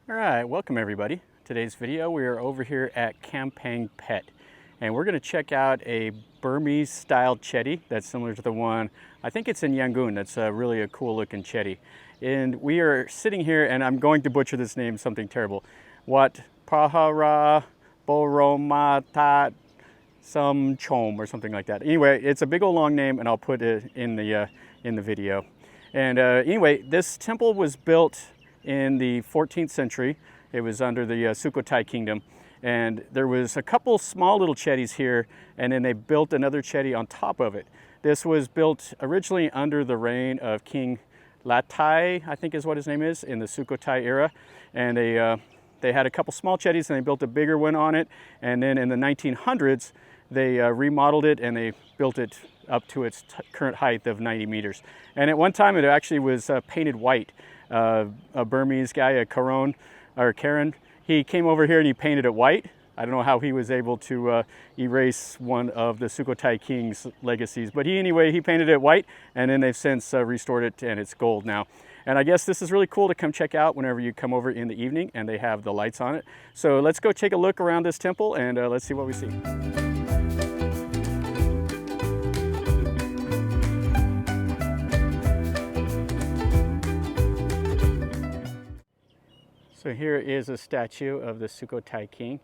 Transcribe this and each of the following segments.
All right, welcome everybody. Today's video, we are over here at Kamphaeng Phet, and we're going to check out a Burmese style chedi that's similar to the one, I think it's in Yangon. That's really a cool looking chedi. And we are sitting here, and I'm going to butcher this name, something terrible. Wat Phra Borommathat some Chom or something like that. Anyway, it's a big old long name, and I'll put it in the video. And anyway, this temple was built in the 14th century. It was under the Sukhothai kingdom, and there was a couple small little chedis here, and then they built another chedi on top of it. This was built originally under the reign of King Latai, I think is what his name is, in the Sukhothai era, and they had a couple small chedis and they built a bigger one on it, and then in the 1900s they remodeled it and they built it up to its current height of 90 meters. And at one time it actually was painted white. A Burmese guy, a Karen, he came over here and he painted it white. I don't know how he was able to erase one of the Sukhothai king's legacies, but he painted it white, and then they've since restored it and it's gold now. And I guess this is really cool to come check out whenever you come over in the evening, and they have the lights on it. So let's go take a look around this temple and let's see what we see. So here is a statue of the Sukhothai king.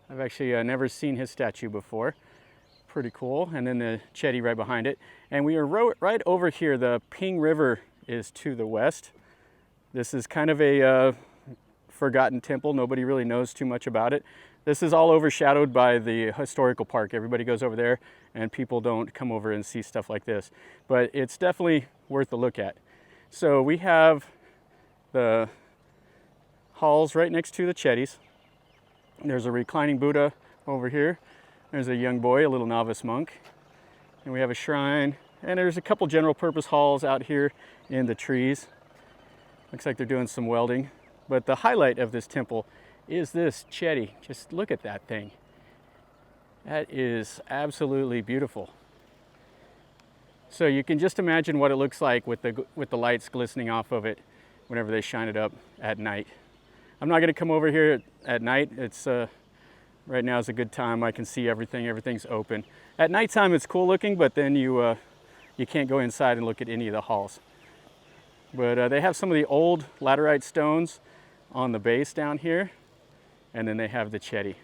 I've actually never seen his statue before. Pretty cool. And then the chedi right behind it. And we are right over here. The Phleng River is to the west. This is kind of a forgotten temple. Nobody really knows too much about it. This is all overshadowed by the historical park. Everybody goes over there and people don't come over and see stuff like this. But it's definitely worth a look at. So we have the halls right next to the chedis. There's a reclining Buddha over here. There's a young boy, a little novice monk. And we have a shrine. And there's a couple general purpose halls out here in the trees. Looks like they're doing some welding. But the highlight of this temple is this chedi. Just look at that thing. That is absolutely beautiful. So you can just imagine what it looks like with the lights glistening off of it whenever they shine it up at night. I'm not going to come over here at night. It's right now is a good time. I can see everything. Everything's open. At nighttime, it's cool looking, but then you can't go inside and look at any of the halls. But they have some of the old laterite stones on the base down here, and then they have the chedi.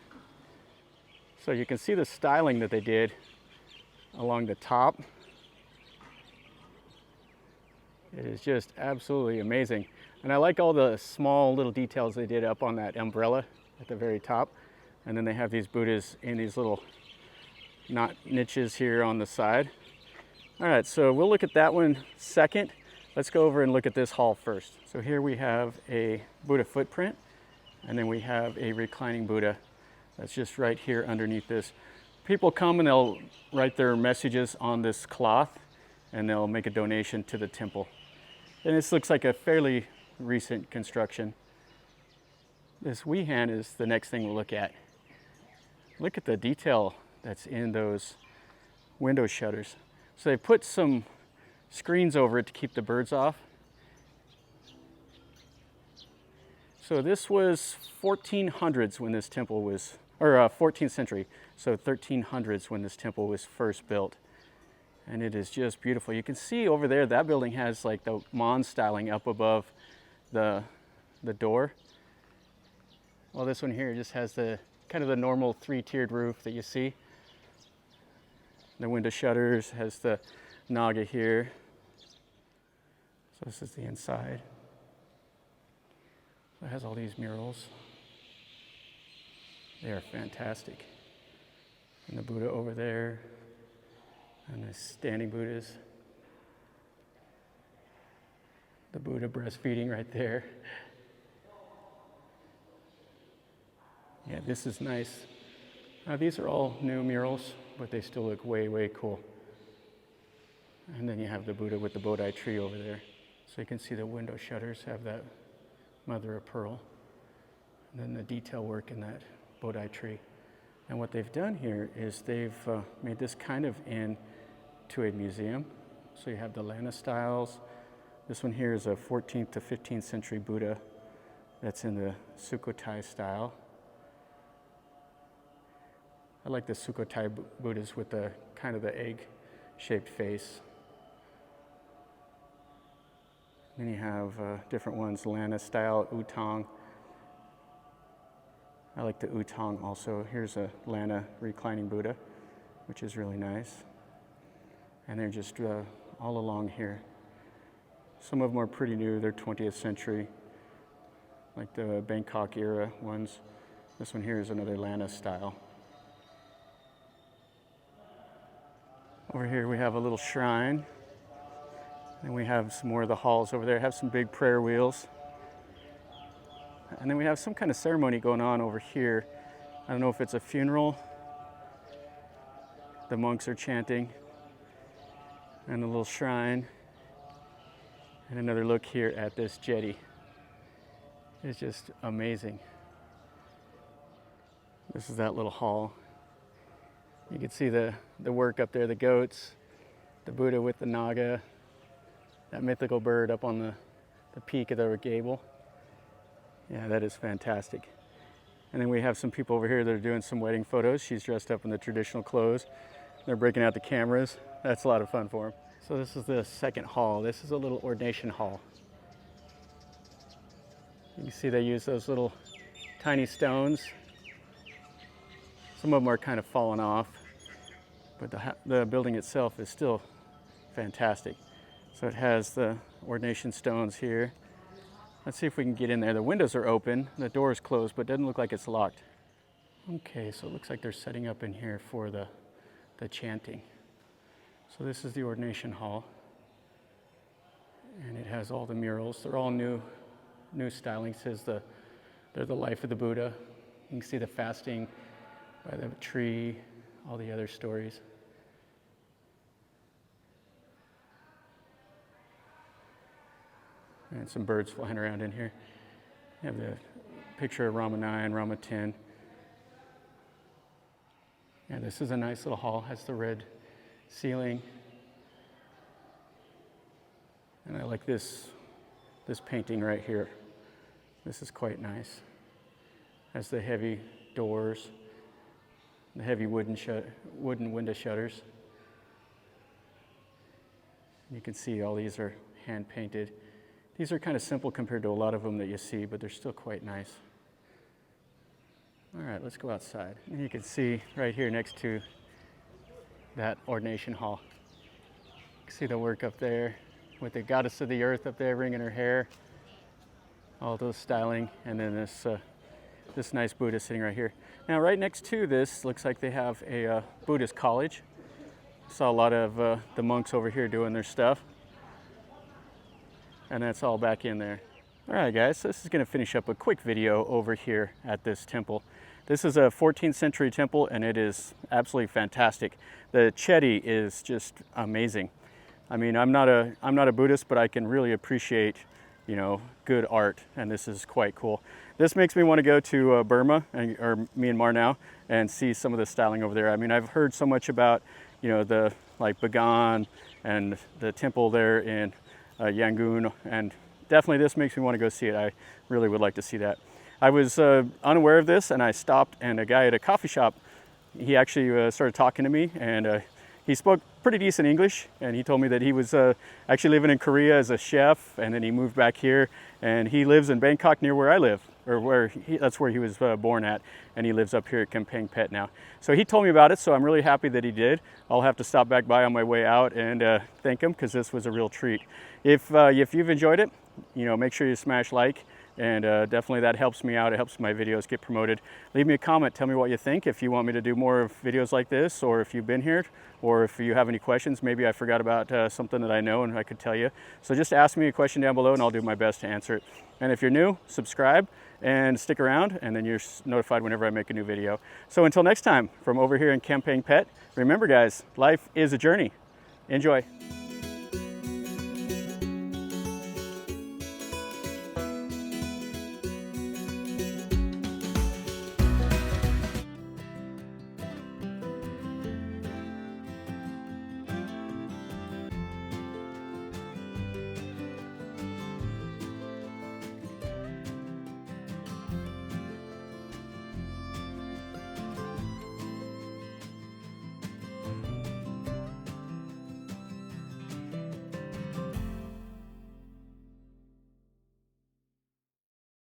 So you can see the styling that they did along the top. It is just absolutely amazing. And I like all the small little details they did up on that umbrella at the very top. And then they have these Buddhas in these little niches here on the side. All right, so we'll look at that one second. Let's go over and look at this hall first. So here we have a Buddha footprint, and then we have a reclining Buddha that's just right here underneath this. People come and they'll write their messages on this cloth, and they'll make a donation to the temple. And this looks like a fairly recent construction. This Wehan is the next thing we'll look at. Look at the detail that's in those window shutters. So they put some screens over it to keep the birds off. So this was 1400s when this temple was, or 14th century, so 1300s when this temple was first built. And it is just beautiful. You can see over there, that building has like the Mon styling up above the door. Well, this one here just has the kind of the normal three-tiered roof that you see. The window shutters, has the Naga here. So this is the inside. So it has all these murals. They are fantastic. And the Buddha over there. And the standing Buddhas. The Buddha breastfeeding right there. Yeah, this is nice. These are all new murals, but they still look way, way cool. And then you have the Buddha with the Bodhi tree over there. So you can see the window shutters have that mother of pearl. And then the detail work in that Bodhi tree. And what they've done here is they've made this kind of into a museum. So you have the Lana styles, This one here is a 14th to 15th century Buddha that's in the Sukhothai style. I like the Sukhothai Buddhas with the kind of the egg-shaped face. Then you have different ones, Lana style, U-Thong. I like the U-Thong also. Here's a Lana reclining Buddha, which is really nice. And they're just all along here. Some of them are pretty new, they're 20th century, like the Bangkok era ones. This one here is another Lana style. Over here we have a little shrine, and we have some more of the halls over there, have some big prayer wheels. And then we have some kind of ceremony going on over here. I don't know if it's a funeral. The monks are chanting, and a little shrine. And another look here at this chedi. It's just amazing. This is that little hall. You can see the work up there, the goats, the Buddha with the naga, that mythical bird up on the peak of the gable. Yeah, that is fantastic. And then we have some people over here that are doing some wedding photos. She's dressed up in the traditional clothes. They're breaking out the cameras. That's a lot of fun for them. So this is the second hall. This is a little ordination hall. You can see they use those little tiny stones. Some of them are kind of falling off, but the building itself is still fantastic. So it has the ordination stones here. Let's see if we can get in there. The windows are open, the door is closed, but it doesn't look like it's locked. Okay, so it looks like they're setting up in here for the chanting. So this is the ordination hall, and it has all the murals. They're all new styling. It says they're the life of the Buddha. You can see the fasting by the tree, all the other stories. And some birds flying around in here. You have the picture of Rama 9, Rama 10. Yeah, this is a nice little hall. Has the red ceiling. And I like this painting right here. This is quite nice. Has the heavy doors, the heavy wooden window shutters. You can see all these are hand painted. These are kind of simple compared to a lot of them that you see, but they're still quite nice. All right, let's go outside. And you can see right here next to that ordination hall. You can see the work up there with the goddess of the earth up there wringing her hair. All those styling, and then this nice Buddha sitting right here. Now right next to this, looks like they have a Buddhist college. Saw a lot of the monks over here doing their stuff. And that's all back in there. All right guys, so this is gonna finish up a quick video over here at this temple. This is a 14th century temple, and it is absolutely fantastic. The chedi is just amazing. I mean, I'm not a Buddhist, but I can really appreciate, you know, good art, and this is quite cool. This makes me want to go to Burma, or Myanmar now, and see some of the styling over there. I mean, I've heard so much about, you know, the like Bagan and the temple there in Yangon, and definitely this makes me want to go see it. I really would like to see that. I was unaware of this, and I stopped, and a guy at a coffee shop, he actually started talking to me, and he spoke pretty decent English, and he told me that he was actually living in Korea as a chef, and then he moved back here, and he lives in Bangkok near where I live, or that's where he was born at, and he lives up here at Kamphaeng Phet now. So he told me about it, so I'm really happy that he did. I'll have to stop back by on my way out and thank him, because this was a real treat. If you've enjoyed it, you know, make sure you smash like. And definitely that helps me out. It helps my videos get promoted. Leave me a comment. Tell me what you think. If you want me to do more of videos like this, or if you've been here, or if you have any questions, maybe I forgot about something that I know and I could tell you. So just ask me a question down below, and I'll do my best to answer it. And if you're new, subscribe and stick around, and then you're notified whenever I make a new video. So until next time, from over here in Kamphaeng Phet, remember guys, life is a journey. Enjoy.